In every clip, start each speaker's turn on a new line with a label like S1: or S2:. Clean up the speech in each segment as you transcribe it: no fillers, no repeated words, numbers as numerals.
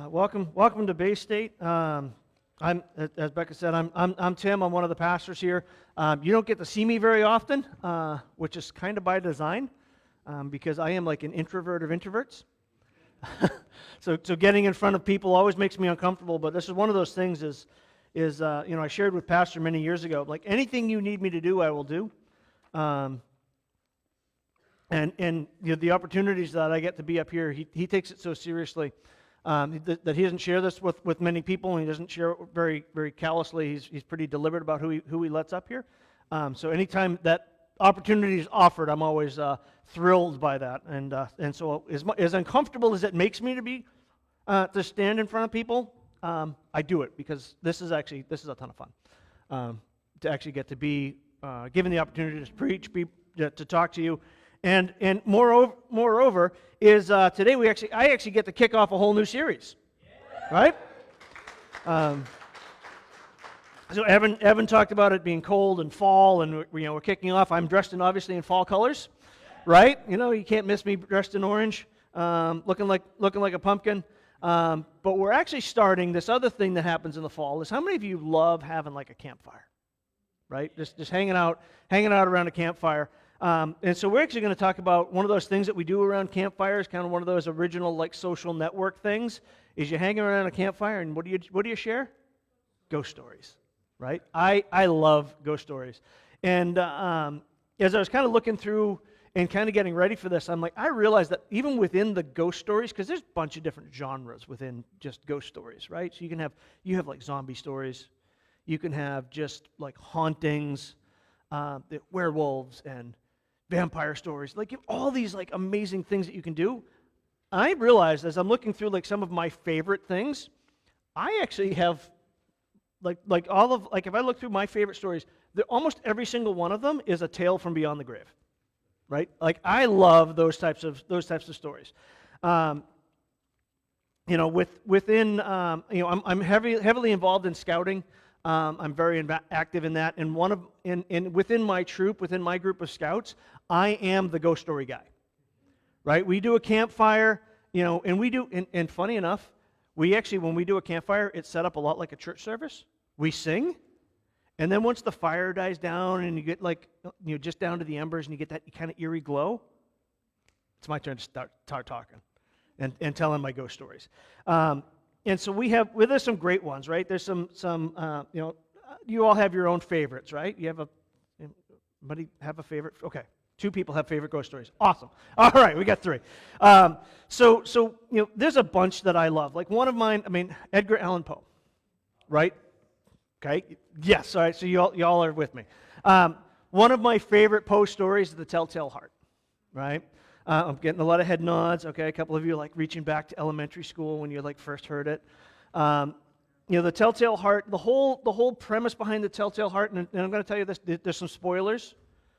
S1: Welcome to Bay State. As Becca said, I'm Tim. I'm one of the pastors here. You don't get to see me very often, which is kind of by design, because I am like an introvert of introverts. So getting in front of people always makes me uncomfortable. But this is one of those things. I shared with Pastor many years ago. Like anything you need me to do, I will do. And the opportunities that I get to be up here, he takes it so seriously. That he doesn't share this with many people, and he doesn't share it very, very callously. He's pretty deliberate about who he lets up here. So anytime that opportunity is offered, I'm always thrilled by that. And so as uncomfortable as it makes me to stand in front of people, I do it because this is a ton of fun to actually get to be given the opportunity to preach, to talk to you. And moreover is today I actually get to kick off a whole new series, right? So Evan talked about it being cold and fall, and we're kicking off. I'm dressed obviously in fall colors, right? You can't miss me dressed in orange, looking like a pumpkin. But we're actually starting this other thing that happens in the fall. Is how many of you love having like a campfire, right? Just hanging out around a campfire. And so we're actually going to talk about one of those things that we do around campfires, kind of one of those original like social network things, is you hang around a campfire and what do you share? Ghost stories, right? I love ghost stories. And as I was kind of looking through and kind of getting ready for this, I'm like, I realized that even within the ghost stories, because there's a bunch of different genres within just ghost stories, right? So you have like zombie stories, you can have just like hauntings, the werewolves and vampire stories, like all these like amazing things that you can do. I realized as I'm looking through like some of my favorite things, I actually have like if I look through my favorite stories, almost every single one of them is a tale from beyond the grave, right? Like I love those types of stories. I'm heavily involved in scouting. I'm very active in that, and within my troop, within my group of scouts, I am the ghost story guy, right? We do a campfire, and funny enough, when we do a campfire, it's set up a lot like a church service. We sing, and then once the fire dies down and you get just down to the embers and you get that kind of eerie glow, it's my turn to start talking and telling my ghost stories. And so there's some great ones, right? There's some you all have your own favorites, right? Anybody have a favorite? Okay, 2 people have favorite ghost stories. Awesome. All right, we got 3. So there's a bunch that I love. Like one of mine, Edgar Allan Poe, right? Okay, yes. All right, so y'all are with me. One of my favorite Poe stories is The Telltale Heart, right? I'm getting a lot of head nods. Okay, a couple of you are like reaching back to elementary school when you like first heard it. The Telltale Heart, the whole premise behind The Telltale Heart, and I'm going to tell you this. There's some spoilers,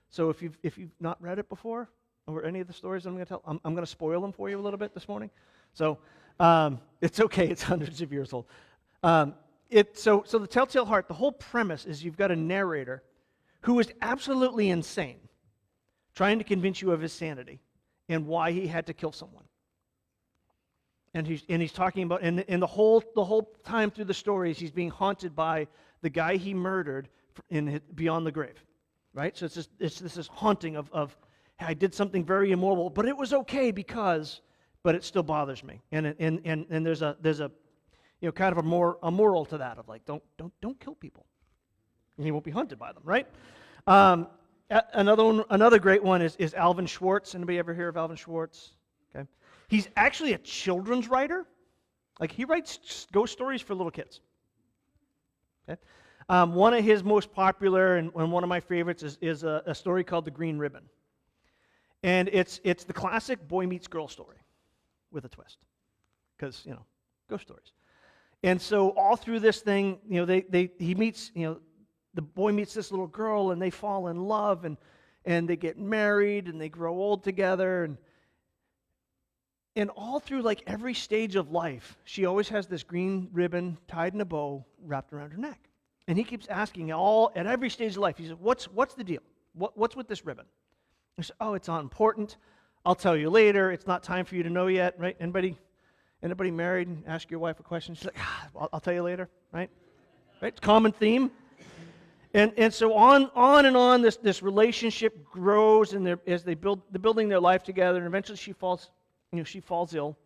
S1: so if you've not read it before or any of the stories I'm going to tell, I'm going to spoil them for you a little bit this morning. So it's okay. It's hundreds of years old. So The Telltale Heart, the whole premise is you've got a narrator who is absolutely insane, trying to convince you of his sanity and why he had to kill someone. And he's talking about, and the whole time through the stories, he's being haunted by the guy he murdered beyond the grave, right? So it's this haunting of I did something very immoral, but it was okay but it still bothers me. And there's a kind of a moral to that of like don't kill people, and you won't be hunted by them, right? Another great one is Alvin Schwartz. Anybody ever hear of Alvin Schwartz? Okay, he's actually a children's writer. Like he writes ghost stories for little kids. Okay, one of his most popular and one of my favorites is a story called The Green Ribbon, and it's the classic boy meets girl story with a twist, because ghost stories. And so all through this thing, he meets the boy meets this little girl, and they fall in love, and they get married, and they grow old together, and all through like every stage of life, she always has this green ribbon tied in a bow wrapped around her neck. And he keeps asking at every stage of life, he says, what's the deal? What's with this ribbon? I said, it's not important. I'll tell you later. It's not time for you to know yet, right? Anybody Anybody married? Ask your wife a question. She's like, I'll tell you later, right? Right? It's a common theme. And so on and on, this relationship grows, and as they're building their life together, and eventually she falls ill,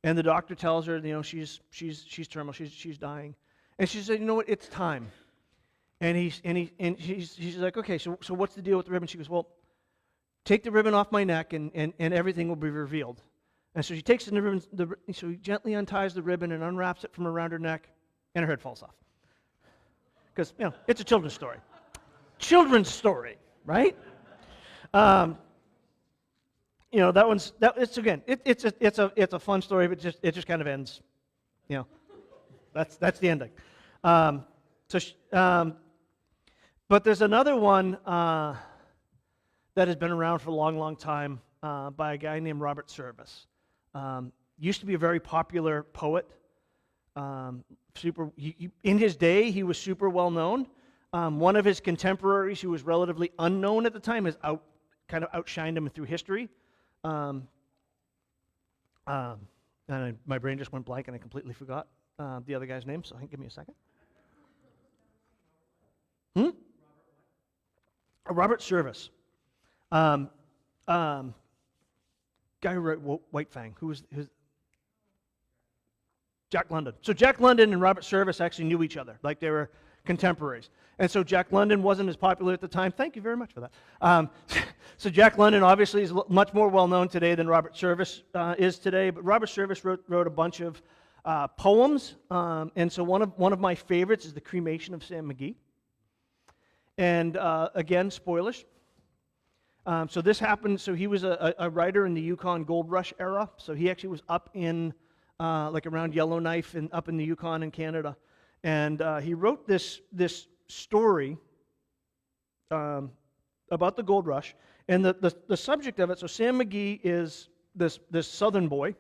S1: and the doctor tells her, she's terminal, she's dying, and she said, you know what, it's time. And she's like, okay, so what's the deal with the ribbon? She goes, well, take the ribbon off my neck, and everything will be revealed. And so she takes the ribbon, so he gently unties the ribbon and unwraps it from around her neck, and her head falls off. Because, it's a children's story. Children's story, right? It's a fun story, but it just kind of ends. That's the ending. But there's another one that has been around for a long, long time by a guy named Robert Service. Used to be a very popular poet. In his day, he was super well known. One of his contemporaries, who was relatively unknown at the time, has kind of outshined him through history. And my brain just went blank, and I completely forgot the other guy's name. So give me a second. Robert Service, guy who wrote White Fang, who's Jack London. So Jack London and Robert Service actually knew each other, like they were contemporaries. And so Jack London wasn't as popular at the time. Thank you very much for that. So Jack London obviously is much more well-known today than Robert Service is today, but Robert Service wrote a bunch of poems, and so one of my favorites is The Cremation of Sam McGee. And again, spoilers. So this happened, so he was a writer in the Yukon Gold Rush era, so he actually was up in like around Yellowknife and up in the Yukon in Canada. And he wrote this story about the gold rush. And the subject of it, so Sam McGee is this southern boy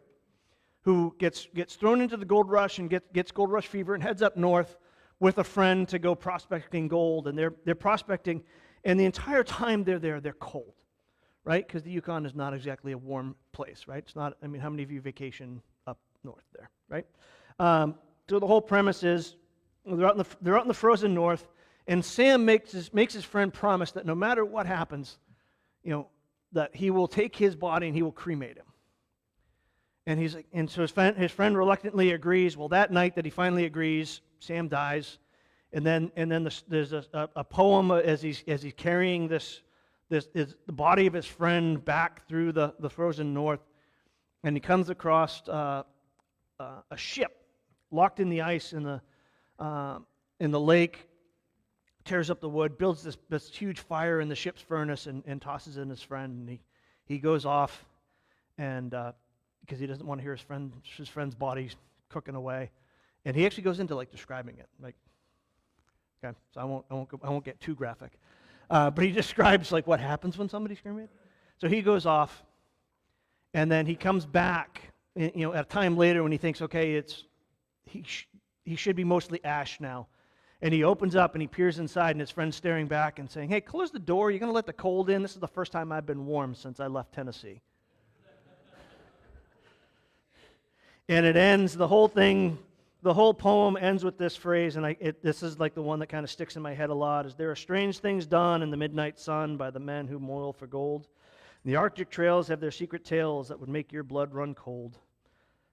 S1: who gets thrown into the gold rush and gets gold rush fever and heads up north with a friend to go prospecting gold. And they're prospecting, and the entire time they're there, they're cold, right? Because the Yukon is not exactly a warm place, right? It's not, how many of you vacation up north there, right? So the whole premise is they're out in the frozen north, and Sam makes his friend promise that no matter what happens, that he will take his body and he will cremate him. And he's like, and so his friend reluctantly agrees. Well, that night that he finally agrees, Sam dies, and then there's a poem as he's carrying the body of his friend back through the frozen north, and he comes across a ship locked in the ice in the lake, tears up the wood, builds this huge fire in the ship's furnace, and tosses in his friend, and he goes off, and because he doesn't want to hear his friend's body cooking away, and he actually goes into describing it, okay, so I won't get too graphic, but he describes what happens when somebody's cremated. So he goes off, and then he comes back, at a time later when he thinks, okay, he should be mostly ash now. And he opens up and he peers inside, and his friend's staring back and saying, hey, close the door. You're going to let the cold in? This is the first time I've been warm since I left Tennessee. And it ends, the whole poem ends with this phrase, and this is the one that kind of sticks in my head a lot, is there are strange things done in the midnight sun by the men who moil for gold. The Arctic trails have their secret tales that would make your blood run cold.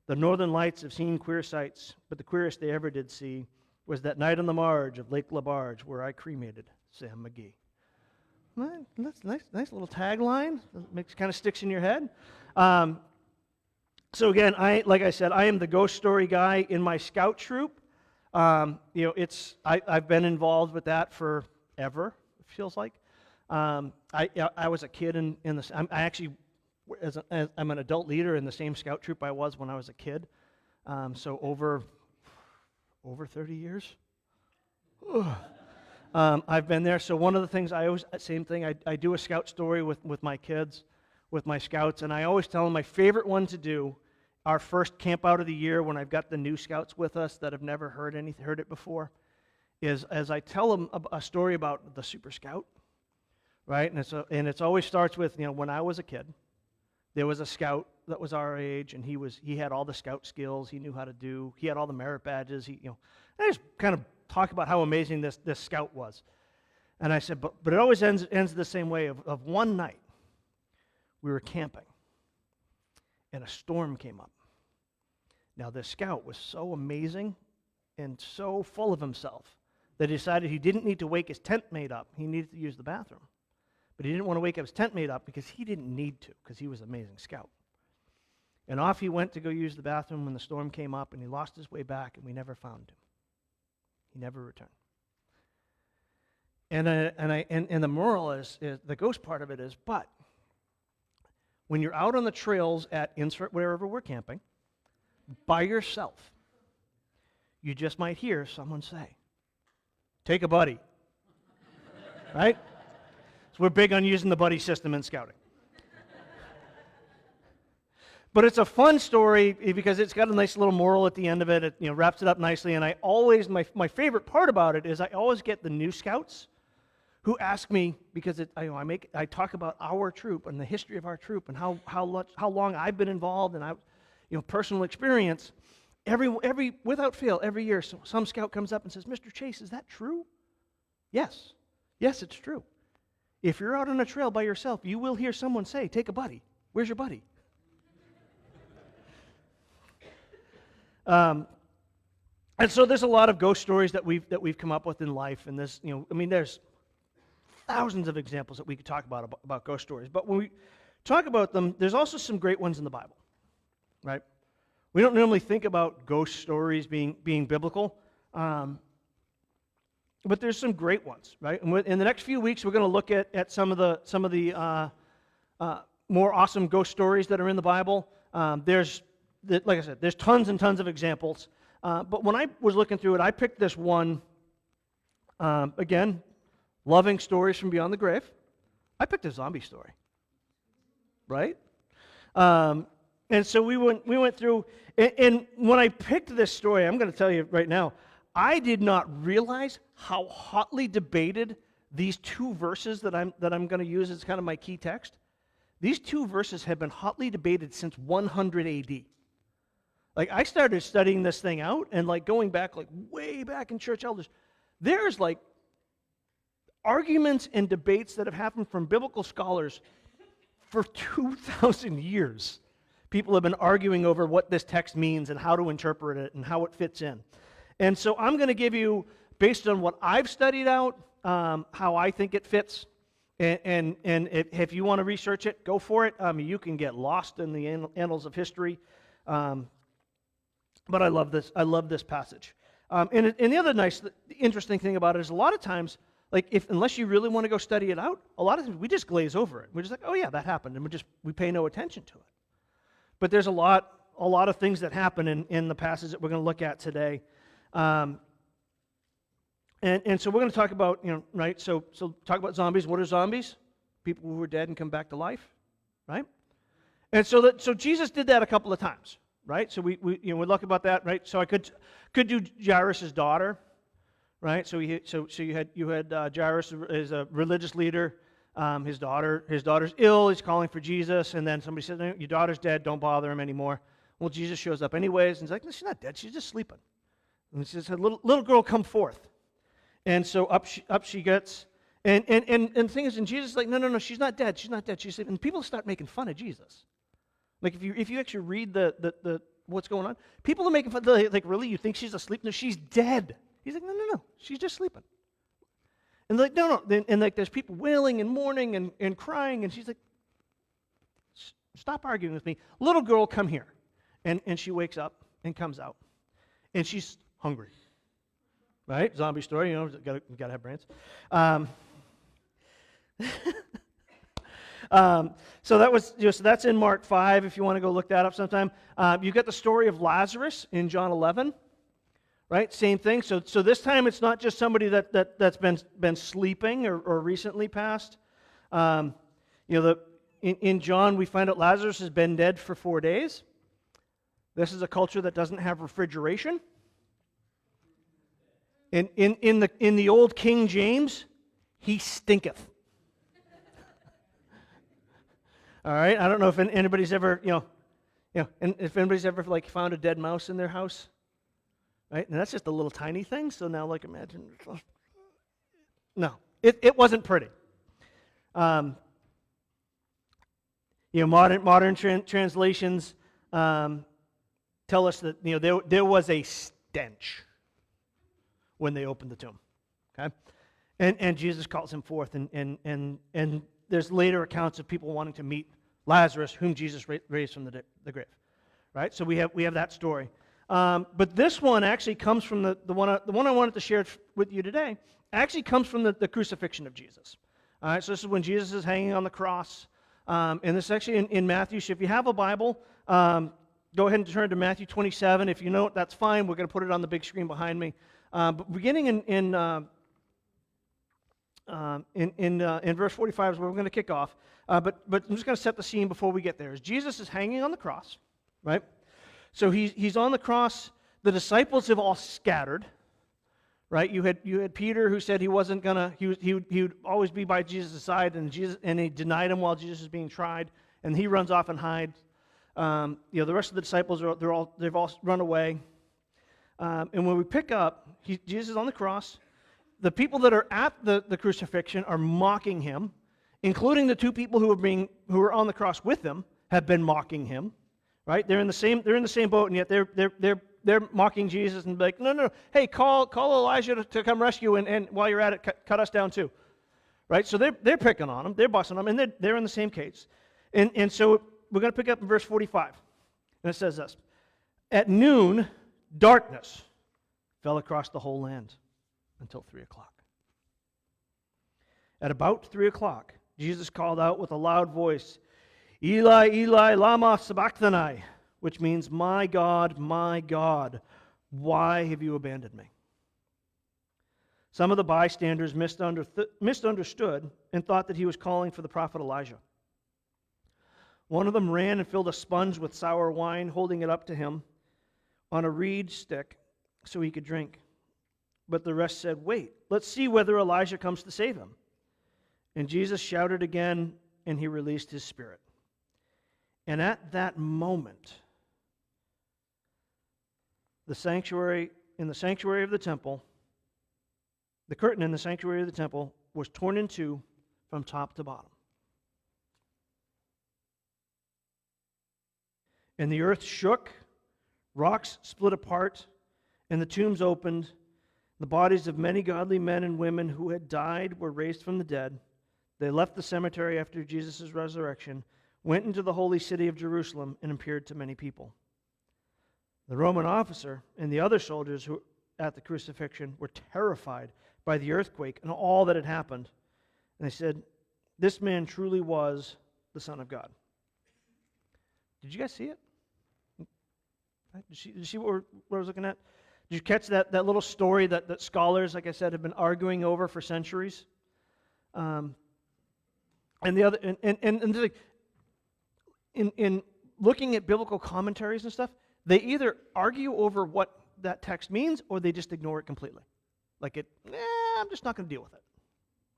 S1: The northern lights have seen queer sights, but the queerest they ever did see was that night on the marge of Lake LaBarge where I cremated Sam McGee. Well, that's nice little tagline. Kind of sticks in your head. So again, like I said, I am the ghost story guy in my scout troop. I've been involved with that forever. It feels like. I was a kid in this. I'm an adult leader in the same scout troop I was when I was a kid. So over 30 years. I've been there. So one of the things same thing. I do a scout story with my kids, with my scouts, and I always tell them my favorite one to do, our first camp out of the year when I've got the new scouts with us that have never heard it before, is as I tell them a story about the Super Scout, right? And it always starts with, when I was a kid, there was a scout that was our age, and he had all the scout skills. He knew how to do. He had all the merit badges. I just kind of talk about how amazing this scout was. And I said, but it always ends the same way. Of one night, we were camping, and a storm came up. Now, this scout was so amazing and so full of himself that he decided he didn't need to wake his tent mate up. He needed to use the bathroom. But he didn't want to wake up his tent mate up because he didn't need to, because he was an amazing scout. And off he went to go use the bathroom when the storm came up, and he lost his way back, and we never found him. He never returned. And the moral is the ghost part of it is, but when you're out on the trails at insert wherever we're camping, by yourself, you just might hear someone say, "Take a buddy." Right? So we're big on using the buddy system in scouting. But it's a fun story because it's got a nice little moral at the end of it. It wraps it up nicely. And I always, my favorite part about it is I always get the new scouts who ask me, because I talk about our troop and the history of our troop and how long I've been involved and personal experience. Every without fail, every year some scout comes up and says, "Mr. Chase, is that true?" Yes, it's true. If you're out on a trail by yourself, you will hear someone say, "Take a buddy." Where's your buddy? And so there's a lot of ghost stories that we've come up with in life, and there's thousands of examples that we could talk about ghost stories. But when we talk about them, there's also some great ones in the Bible, right? We don't normally think about ghost stories being biblical, but there's some great ones, right? And in the next few weeks, we're going to look at some of the more awesome ghost stories that are in the Bible. Like I said, there's tons and tons of examples. But when I was looking through it, I picked this one, again, loving stories from beyond the grave. I picked a zombie story, right? And so we went through, and when I picked this story, I'm going to tell you right now, I did not realize how hotly debated these two verses that I'm going to use as kind of my key text. These two verses have been hotly debated since 100 AD. Like, I started studying this thing out, and going back, way back in church elders, there's arguments and debates that have happened from biblical scholars for 2,000 years. People have been arguing over what this text means and how to interpret it and how it fits in. And so I'm going to give you, based on what I've studied out, how I think it fits. And if you want to research it, go for it. You can get lost in the annals of history. But I love this. I love this passage. And the other interesting thing about it is a lot of times, unless you really want to go study it out, a lot of times we just glaze over it. We're just like, oh yeah, that happened, and we pay no attention to it. But there's a lot of things that happen in the passage that we're going to look at today. And so we're going to talk about, right? So talk about zombies. What are zombies? People who are dead and come back to life, right? And so Jesus did that a couple of times, right? So we look about that, right? So I could do Jairus' daughter, right? So you had Jairus as a religious leader. His daughter's ill. He's calling for Jesus, and then somebody says, "No, your daughter's dead. Don't bother him anymore." Well, Jesus shows up anyways, and he's like, "No, she's not dead. She's just sleeping." And he says, "Little girl, come forth." And so up she gets, and the thing is, and Jesus is like, no, she's not dead. She's not dead. She's sleeping. And people start making fun of Jesus. Like if you actually read the what's going on, people are making fun. Like, really, you think she's asleep? No, she's dead. He's like, no, she's just sleeping. And they're like, no. And there's people wailing and mourning and crying, and she's like, stop arguing with me. Little girl, come here. And she wakes up and comes out. And she's hungry. Right? Zombie story, gotta have brains. So that's in Mark 5, if you want to go look that up sometime. You get the story of Lazarus in John 11. Right, same thing. So this time it's not just somebody that's been sleeping or recently passed. In John we find out Lazarus has been dead for 4 days. This is a culture that doesn't have refrigeration. In the old King James, he stinketh. All right, I don't know if anybody's ever And if anybody's ever found a dead mouse in their house, right? And that's just a little tiny thing. So now imagine. No, it wasn't pretty. Modern translations tell us that there was a stench when they opened the tomb. Okay, and Jesus calls him forth, and there's later accounts of people wanting to meet Lazarus, whom Jesus raised from the grave. Right, so we have that story. But this one actually comes from the one I wanted to share with you today. Actually comes from the crucifixion of Jesus. All right, so this is when Jesus is hanging on the cross. And this is actually in Matthew. So if you have a Bible, go ahead and turn to Matthew 27. If you know it, that's fine. We're going to put it on the big screen behind me. But beginning in verse 45 is where we're going to kick off. But I'm just going to set the scene before we get there. As Jesus is hanging on the cross, right? So he's on the cross. The disciples have all scattered. Right, you had Peter who said he wasn't gonna. He would always be by Jesus' side, and he denied him while Jesus was being tried, and he runs off and hides. The rest of the disciples they've all run away. And when we pick up, Jesus is on the cross. The people that are at the crucifixion are mocking him, including the two people who were on the cross with him have been mocking him. Right, they're in the same boat, and yet they're mocking Jesus and be like, no, hey, call Elijah to come rescue, and while you're at it, cut us down too. Right? So they're picking on him, they're busting him, and they're in the same case. And so we're going to pick up in verse 45. And it says this: At noon, darkness fell across the whole land until 3 o'clock. At about 3 o'clock, Jesus called out with a loud voice, Eli, Eli, lama sabachthani, which means, my God, why have you abandoned me? Some of the bystanders misunderstood and thought that he was calling for the prophet Elijah. One of them ran and filled a sponge with sour wine, holding it up to him on a reed stick so he could drink. But the rest said, wait, let's see whether Elijah comes to save him. And Jesus shouted again, and he released his spirit. And at that moment, in the sanctuary of the temple, the curtain in the sanctuary of the temple was torn in two from top to bottom. And the earth shook, rocks split apart, and the tombs opened. The bodies of many godly men and women who had died were raised from the dead. They left the cemetery after Jesus' resurrection, went into the holy city of Jerusalem, and appeared to many people. The Roman officer and the other soldiers who at the crucifixion were terrified by the earthquake and all that had happened. And they said, this man truly was the Son of God. Did you guys see it? Did you see what I was looking at? Did you catch that little story that scholars, like I said, have been arguing over for centuries? And the other, in looking at biblical commentaries and stuff, they either argue over what that text means or they just ignore it completely. Like I'm just not going to deal with it.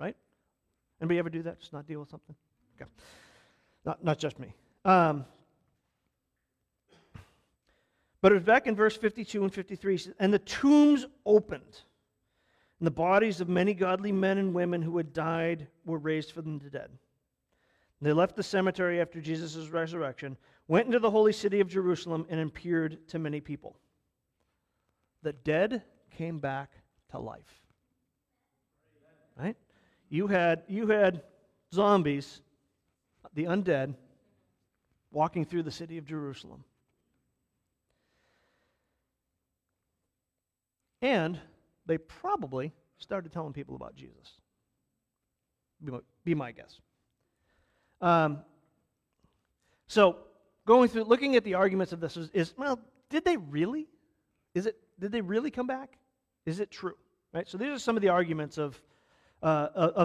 S1: Right? Anybody ever do that? Just not deal with something? Okay. Not just me. But it was back in verse 52 and 53. And the tombs opened, and the bodies of many godly men and women who had died were raised from the dead. And they left the cemetery after Jesus' resurrection, went into the holy city of Jerusalem, and appeared to many people. The dead came back to life. Right? You had zombies, the undead, walking through the city of Jerusalem. And they probably started telling people about Jesus. Be my guess. So going through, looking at the arguments of this is did they really? Did they really come back? Is it true? Right. So these are some of the arguments of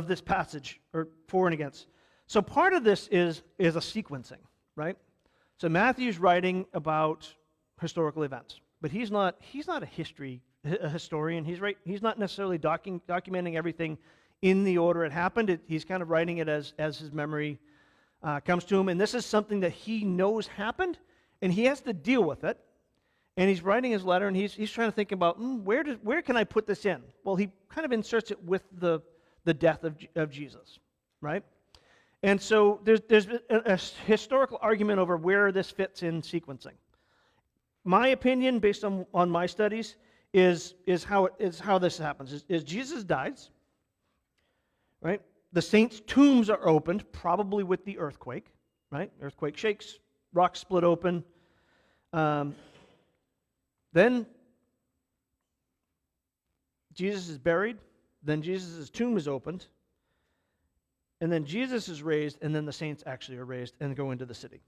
S1: this passage, or for and against. So part of this is a sequencing, right? So Matthew's writing about historical events, but he's not a historian. He's not necessarily documenting everything in the order it happened. He's kind of writing it as his memory comes to him. And this is something that he knows happened, And he has to deal with it. And he's writing his letter, and he's trying to think about, where can I put this in? Well, he kind of inserts it with the death of Jesus, right? And so there's a historical argument over where this fits in sequencing. My opinion, based on my studies, is how this happens. Is Jesus dies, right? The saints' tombs are opened, probably with the earthquake, right? Earthquake shakes, rocks split open. Then Jesus is buried. Then Jesus' tomb is opened. And then Jesus is raised, and then the saints actually are raised and go into the city.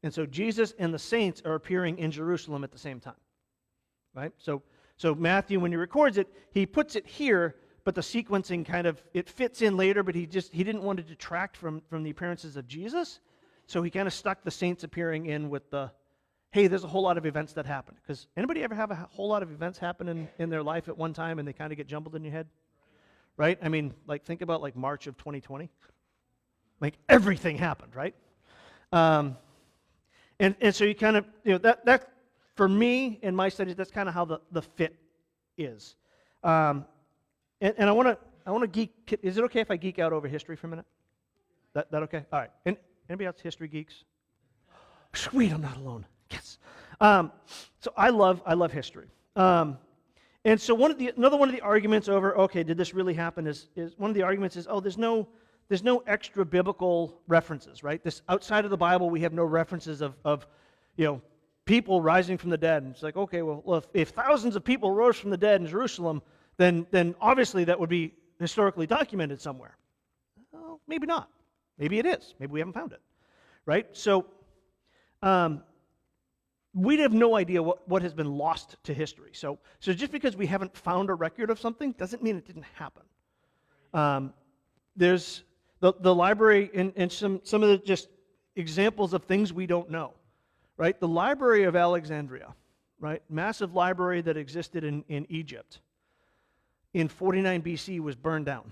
S1: And so Jesus and the saints are appearing in Jerusalem at the same time, right? So Matthew, when he records it, he puts it here, but the sequencing kind of, it fits in later, but he didn't want to detract from the appearances of Jesus, so he kind of stuck the saints appearing in with the, hey, there's a whole lot of events that happen. Because anybody ever have a whole lot of events happen in their life at one time and they kind of get jumbled in your head? Right? I mean, like, think about like March of 2020. Like, everything happened, right? And so you kind of, that for me in my studies, that's kind of how the fit is. And I want to geek. Is it okay if I geek out over history for a minute? That okay? All right. And anybody else history geeks? Sweet, I'm not alone. Yes. So I love history. And so another one of the arguments over, okay, did this really happen? Is one of the arguments is, there's no extra biblical references, right? This outside of the Bible, we have no references of people rising from the dead. And it's like, okay, well, if thousands of people rose from the dead in Jerusalem, then obviously that would be historically documented somewhere. Well, maybe not. Maybe it is. Maybe we haven't found it, right? So we have no idea what has been lost to history. So just because we haven't found a record of something doesn't mean it didn't happen. There's the library and some of the just examples of things we don't know, right? The Library of Alexandria, right? Massive library that existed in Egypt in 49 BC was burned down.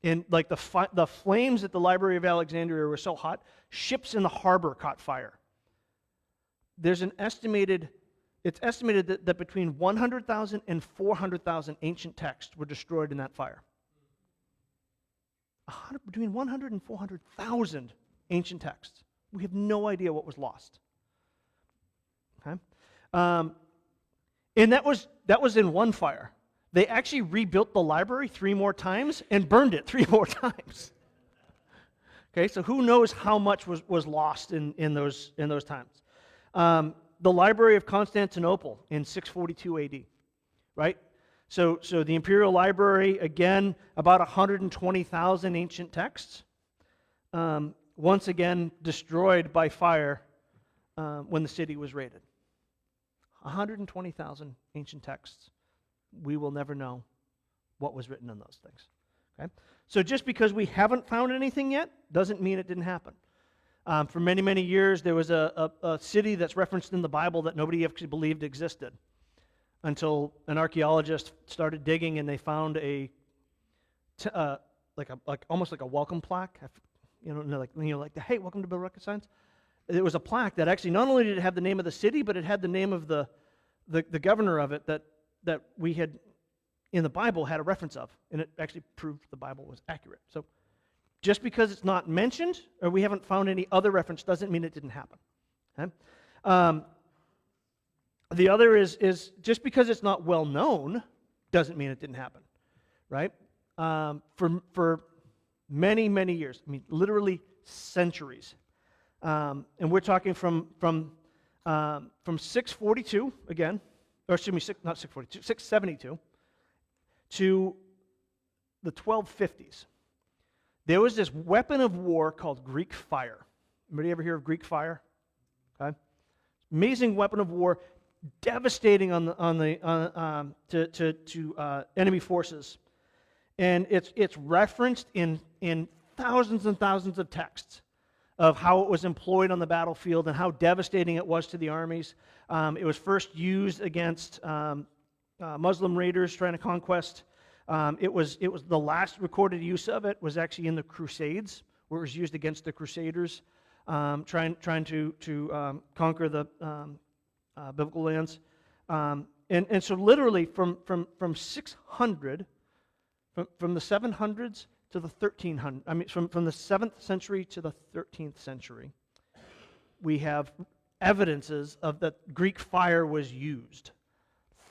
S1: And like the flames at the Library of Alexandria were so hot, ships in the harbor caught fire. It's estimated that between 100,000 and 400,000 ancient texts were destroyed in that fire. Between 100 and 400,000 ancient texts. We have no idea what was lost. Okay? And that was in one fire. They actually rebuilt the library 3 more times and burned it 3 more times. Okay, so who knows how much was lost in those times. The Library of Constantinople in 642 AD, right? So the Imperial Library, again, about 120,000 ancient texts, once again destroyed by fire when the city was raided. 120,000 ancient texts. We will never know what was written in those things. Okay? So just because we haven't found anything yet doesn't mean it didn't happen. For many, many years, there was a city that's referenced in the Bible that nobody actually believed existed until an archaeologist started digging and they found almost like a welcome plaque. Like hey, welcome to Billerica Science. It was a plaque that actually not only did it have the name of the city, but it had the name of the governor of it that we had in the Bible had a reference of, and it actually proved the Bible was accurate. So just because it's not mentioned or we haven't found any other reference doesn't mean it didn't happen. Okay? The other is just because it's not well known doesn't mean it didn't happen, right? For many, many years, I mean, literally centuries, and we're talking from 642 again, or excuse me, not 642, 672 to the 1250s. There was this weapon of war called Greek fire. Anybody ever hear of Greek fire? Okay, amazing weapon of war, devastating to enemy forces, and it's referenced in thousands and thousands of texts of how it was employed on the battlefield and how devastating it was to the armies. It was first used against Muslim raiders trying to conquest. It was the last recorded use of it was actually in the Crusades, where it was used against the Crusaders. trying to conquer the biblical lands. And so literally from 600, from the 700s to the 1300s, I mean from the 7th century to the 13th century, we have evidences of that Greek fire was used.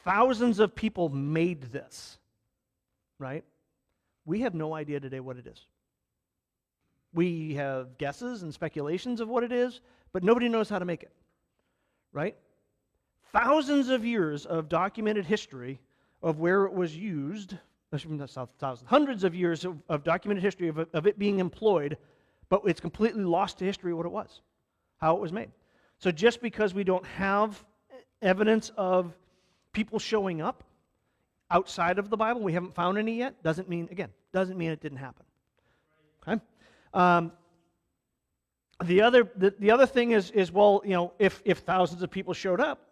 S1: Thousands of people made this, right? We have no idea today what it is. We have guesses and speculations of what it is, but nobody knows how to make it, right? Thousands of years of documented history of where it was used, hundreds of years of documented history of it being employed, but it's completely lost to history what it was, how it was made. So just because we don't have evidence of people showing up outside of the Bible, we haven't found any yet, doesn't mean it didn't happen. Okay? The other thing is well, if thousands of people showed up,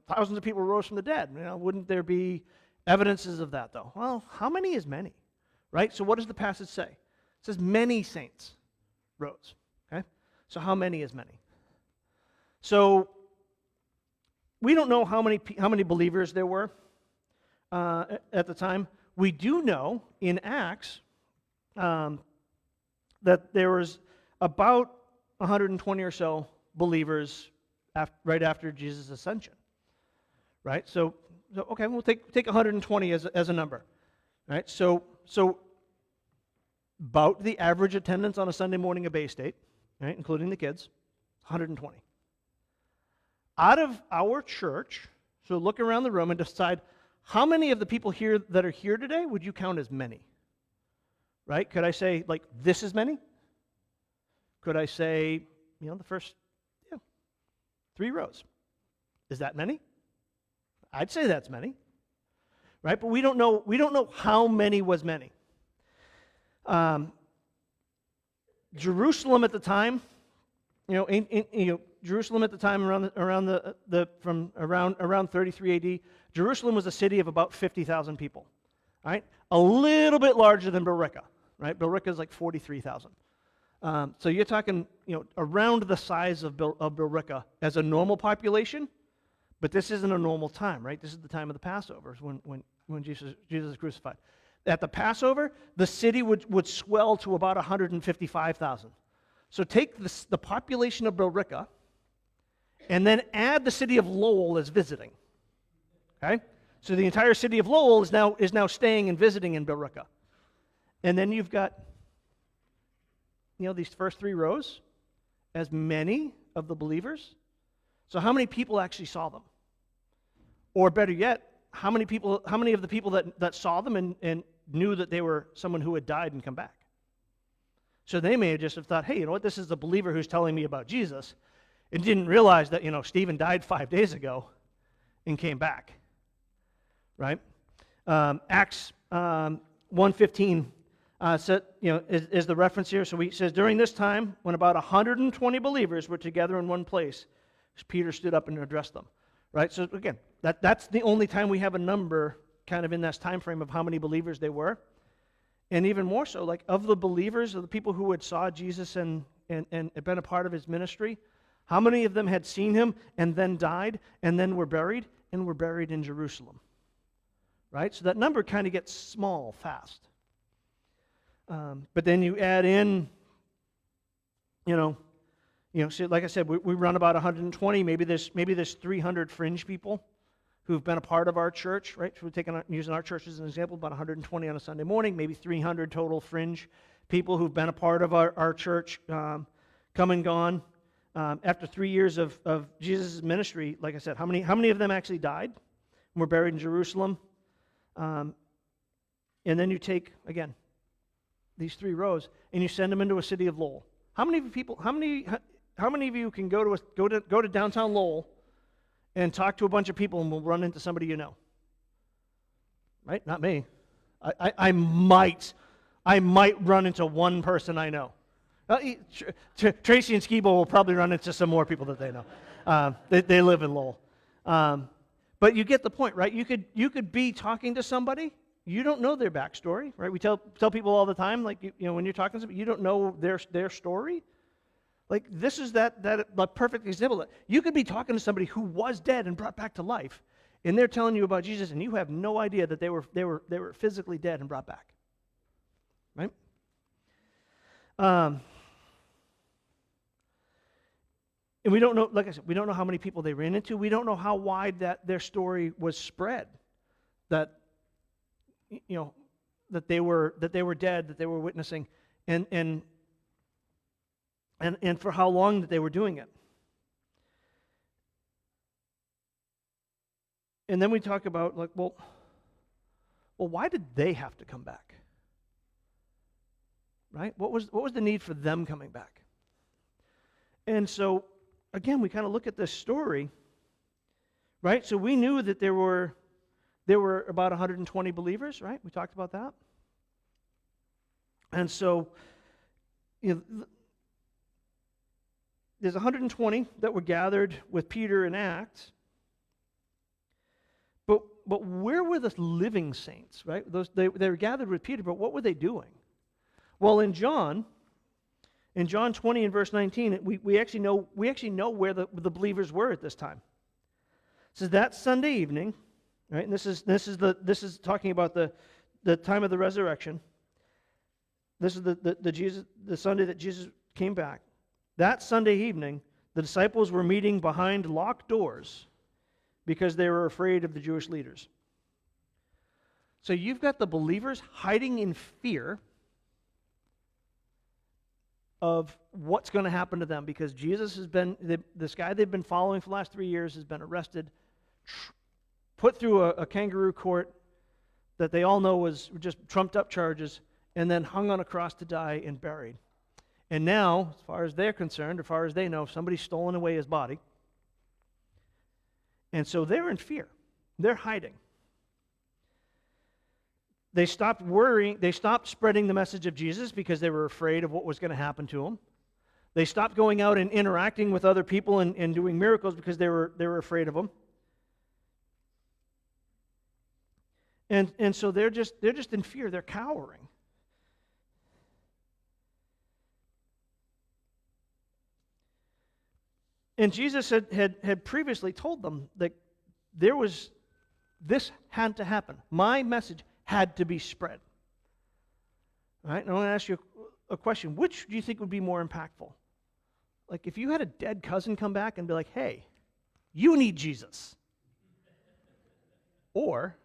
S1: thousands of people rose from the dead, wouldn't there be evidences of that though? Well, how many is many? Right? So what does the passage say? It says many saints rose. Okay? So how many is many? So we don't know how many believers there were at the time. We do know in Acts that there was about 120 or so believers right after Jesus' ascension. Right? So okay, we'll take 120 as a number. Right? So about the average attendance on a Sunday morning at Bay State, right, including the kids, 120. Out of our church, so look around the room and decide how many of the people here that are here today would you count as many? Right? Could I say, like, this is many? Could I say, the first 3 rows? Is that many? I'd say that's many. Right? But we don't know how many was many. Jerusalem at the time, Jerusalem at the time around 33 AD, Jerusalem was a city of about 50,000 people. Right? A little bit larger than Billerica. Right? Billerica is like 43,000. So you're talking, around the size of Billerica as a normal population, but this isn't a normal time, right? This is the time of the Passover, when Jesus is crucified. At the Passover, the city would swell to about 155,000. So take the population of Billerica, and then add the city of Lowell as visiting. Okay? So the entire city of Lowell is now staying and visiting in Billerica. And then you've got these first 3 rows as many of the believers. So how many people actually saw them? Or better yet, how many of the people that saw them and knew that they were someone who had died and come back? So they may have just thought, hey, you know what, this is the believer who's telling me about Jesus, and didn't realize that, Stephen died 5 days ago and came back. Right? Acts 1:15 is the reference here. So it says, during this time, when about 120 believers were together in one place, Peter stood up and addressed them. Right? So again, that's the only time we have a number kind of in this time frame of how many believers they were. And even more so, like of the believers, of the people who had saw Jesus and had been a part of his ministry, how many of them had seen him and then died and then were buried in Jerusalem? Right? So that number kind of gets small fast. But then you add in, so like I said, we run about 120. Maybe there's 300 fringe people who've been a part of our church, right? So we're using our church as an example, about 120 on a Sunday morning, maybe 300 total fringe people who've been a part of our church, come and gone. After 3 years of Jesus' ministry, like I said, how many of them actually died and were buried in Jerusalem? And then you take, again, these 3 rows, and you send them into a city of Lowell. How many of you can go to downtown Lowell and talk to a bunch of people and will run into somebody you know? Right? Not me. I might run into one person I know. Tracy and Skibo will probably run into some more people that they know. They live in Lowell. But you get the point, right? You could be talking to somebody. You don't know their backstory, right? We tell people all the time, like, when you're talking to somebody, you don't know their story. Like, this is that perfect example. You could be talking to somebody who was dead and brought back to life, and they're telling you about Jesus, and you have no idea that they were physically dead and brought back. Right? And we don't know, like I said, we don't know how many people they ran into. We don't know how wide that their story was spread. That that they were dead, that they were witnessing, and for how long that they were doing it. And then we talk about, like, well, why did they have to come back? Right? What was the need for them coming back? And so, again, we kind of look at this story, right? So we knew that there were about 120 believers, right? We talked about that. And so, there's 120 that were gathered with Peter in Acts. But where were the living saints, right? They were gathered with Peter, but what were they doing? Well, in John 20 and verse 19, we actually know where the believers were at this time. It says that Sunday evening, right? And this is talking about the time of the resurrection. This is the Sunday that Jesus came back. That Sunday evening, the disciples were meeting behind locked doors because they were afraid of the Jewish leaders. So you've got the believers hiding in fear of what's going to happen to them, because Jesus has been, this guy they've been following for the last 3 years has been arrested, put through a kangaroo court that they all know was just trumped up charges, and then hung on a cross to die and buried. And now, as far as they're concerned, as far as they know, somebody's stolen away his body. And so they're in fear. They're hiding. They stopped worrying. They stopped spreading the message of Jesus because they were afraid of what was going to happen to them. They stopped going out and interacting with other people and doing miracles because they were afraid of them. And so they're just in fear. They're cowering. And Jesus had previously told them that this had to happen. My message had to be spread. All right? And I want to ask you a question. Which do you think would be more impactful? Like, if you had a dead cousin come back and be like, hey, you need Jesus. Or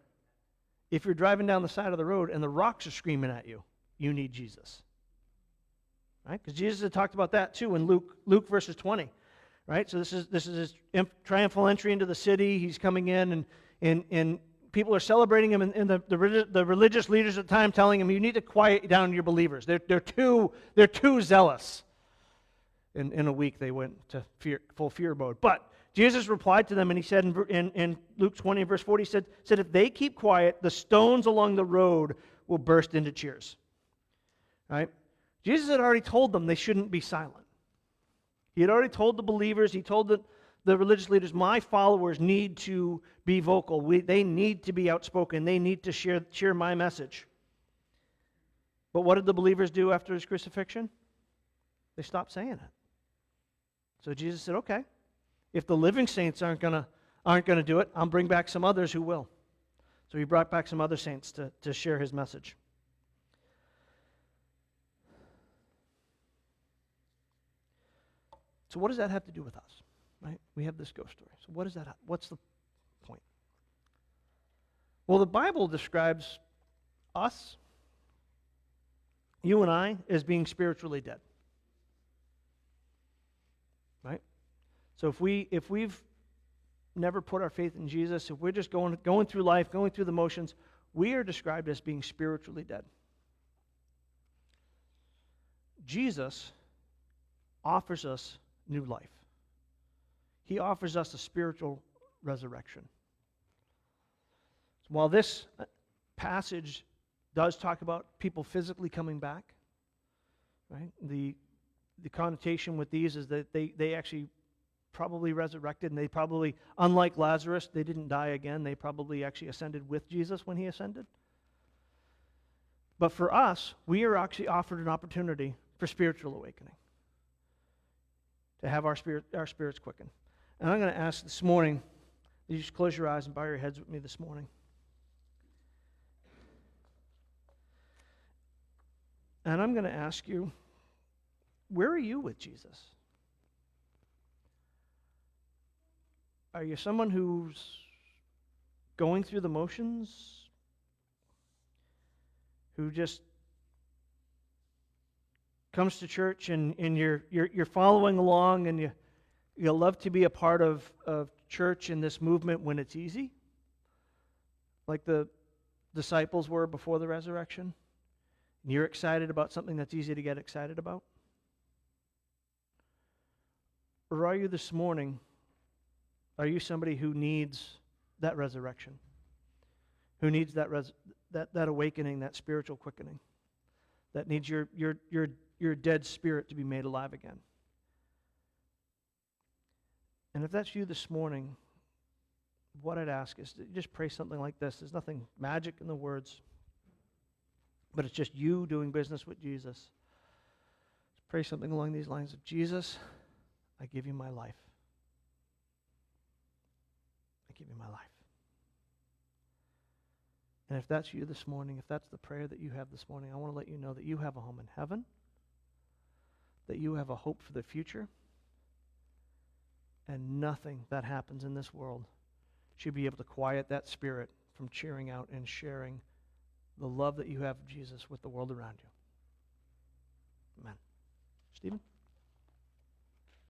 S1: if you're driving down the side of the road and the rocks are screaming at you, you need Jesus. Right? Because Jesus had talked about that too in Luke verses 20. Right? So this is his triumphal entry into the city. He's coming in, and people are celebrating him, and the religious leaders at the time telling him, you need to quiet down your believers. They're too zealous. In a week they went to full fear mode. But Jesus replied to them, and he said in Luke 20 verse 40, he said, if they keep quiet, the stones along the road will burst into cheers. Right? Jesus had already told them they shouldn't be silent. He had already told the believers, he told the religious leaders, my followers need to be vocal. They need to be outspoken. They need to share my message. But what did the believers do after his crucifixion? They stopped saying it. So Jesus said, okay, if the living saints aren't going to do it, I'll bring back some others who will. So he brought back some other saints to share his message. So what does that have to do with us? Right? We have this ghost story. So what's the point? Well, the Bible describes us, you and I, as being spiritually dead. Right? So if we've never put our faith in Jesus, if we're just going through life, going through the motions, we are described as being spiritually dead. Jesus offers us new life. He offers us a spiritual resurrection. While this passage does talk about people physically coming back, right? The connotation with these is that they actually probably resurrected, and they probably, unlike Lazarus, they didn't die again. They probably actually ascended with Jesus when he ascended. But for us, we are actually offered an opportunity for spiritual awakening. to have our spirits quickened. And I'm going to ask this morning, you just close your eyes and bow your heads with me this morning. And I'm going to ask you, where are you with Jesus? Are you someone who's going through the motions? Who just comes to church and you're following along and you love to be a part of church in this movement when it's easy? Like the disciples were before the resurrection? And you're excited about something that's easy to get excited about? Or are you this morning, are you somebody who needs that resurrection? Who needs that awakening, that spiritual quickening? That needs your dead spirit to be made alive again? And if that's you this morning, what I'd ask is to just pray something like this. There's nothing magic in the words, but it's just you doing business with Jesus. Just pray something along these lines of, Jesus, I give you my life. I give you my life. And if that's you this morning, if that's the prayer that you have this morning, I want to let you know that you have a home in heaven, that you have a hope for the future, and nothing that happens in this world should be able to quiet that spirit from cheering out and sharing the love that you have of Jesus with the world around you. Amen. Stephen?